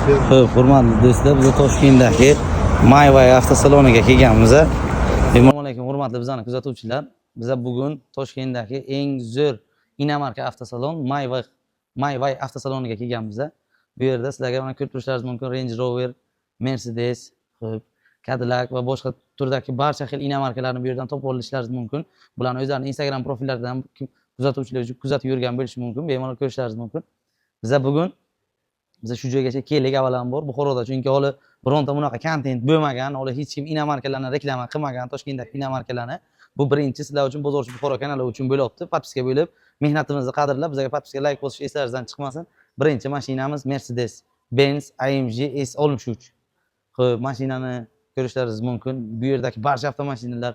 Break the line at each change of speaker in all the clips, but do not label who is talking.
Xo'p, hurmatli do'stlar, biz Toshkentdagi Mayway avtosaloniga kelganmiz. Assalomu alaykum, hurmatli bizani kuzatuvchilar. Biz bugun Toshkentdagi eng zo'r inomarka avtosalon Mayway avtosaloniga kelganmiz. Bu yerda sizlarga mana ko'rib turishlaringiz mumkin Range Rover, Mercedes, xo'p, Cadillac va boshqa turdagi barcha xil inomarkalarni bu yerdan topib olishlaringiz mumkin. Bularni o'zlarining Instagram profillaridan kuzatuvchilar uchun kuzatib yurgan bo'lishi mumkin. Bemalol ko'rishlaringiz mumkin. Biz shu joygacha keldik avvalambor Buxoroda, chunki hali bironta bunaqa kontent bo'lmagan, hali hech kim inomarkalarni reklama qilmagan, Toshkentdagi inomarkalarni. Bu birinchi sizlar uchun Bozorchi Buxoro kanali uchun bo'lyapti. Podpiska bo'lib, mehnatimizni qadrlab, bizga podpiska, like bosish eslaringizdan chiqmasin. Birinchi mashinamiz Mercedes Benz AMG S63. Xo'p, mashinani ko'rishlaringiz mumkin. Bu yerdagi barcha avtomashinalar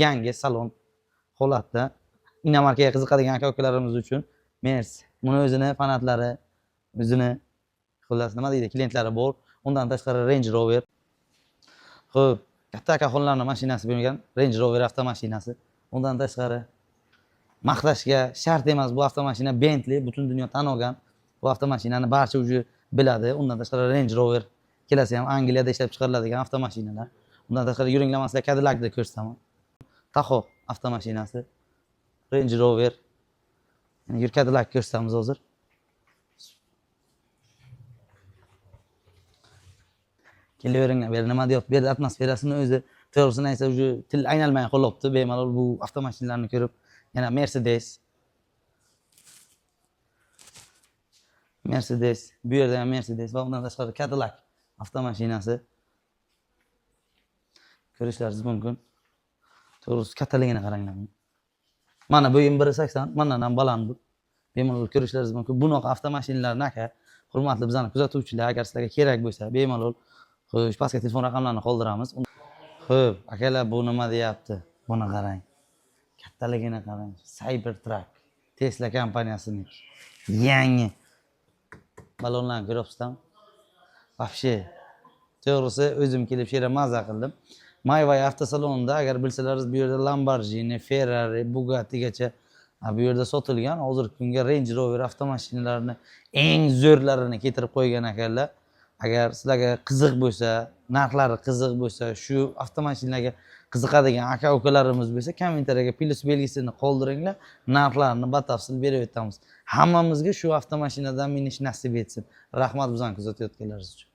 yangi salon holatda. Inomarkaga qiziqadigan aka-ukalarimiz uchun Mercedes, buni o'zini fanatlari, o'zini xullas nima deydi, klientlari bor. Undan tashqari Range Rover. Xo'p, katta akaxonlarning mashinasi bo'lgan Range Rover avtomashinasi. Undan tashqari maqtashga shart emas, bu avtomashina Bentley, butun dunyo tan olgan. Bu avtomashinani barcha o'zi biladi. Undan tashqari Range Rover kelasi ham Angliyada ishlab chiqariladigan avtomashinalar. Undan tashqari yuringlamaslar Cadillac'da ko'rsataman. Tahoe avtomashinasi, Range Rover. Ya'ni Cadillac ko'rsatamiz hozir. Kelaveringlar, bu nima deyapti? Bu yerda atmosferasini o'zi to'g'risini aytsa, o'zi til aynalmay qolibdi. Bemalol bu avtomashinalarni ko'rib, yana Mercedes, bu yerda ham Mercedes va undan tashqari Cadillac avtomashinasi ko'rishlaringiz mumkin. To'g'risi kattaligini qaranglar. Mana bo'yim 1.80, mendan ham baland bu. Bemalol ko'rishlaringiz mumkin. Bunaqa avtomashinalarni aka, hurmatli bizani kuzatuvchilar, agar sizlarga kerak bo'lsa, bemalol xo'sh, pastga telefon raqamlarini qoldiramiz. Xo'p, akalar, bu nima deyapti? Buni qarang. Kattaligini qarang. Cybertruck, Tesla kompaniyasining yangi balonlarni ko'ryapsizmi? Вообще, to'g'risi o'zim kelib shu yerga mazza qildim. Mayway avtosalonida agar bilsalaringiz, bu yerda Lamborghini, Ferrari, Bugattigacha bu yerda sotilgan. Hozirgi kunga Range Rover avtomashinalarini eng zo'rlarini keltirib qo'ygan akalar. Agar sizlarga qiziq bo'lsa, narxlari qiziq bo'lsa, shu avtomashinalarga qiziqadigan aka-ukalarimiz bo'lsa, kommentariyaga plus belgisini qoldiringlar. Narxlarni batafsil berib o'tamiz. Hammamizga shu avtomashinadan minish nasib etsin. Rahmat bizani kuzatayotganlaringiz uchun.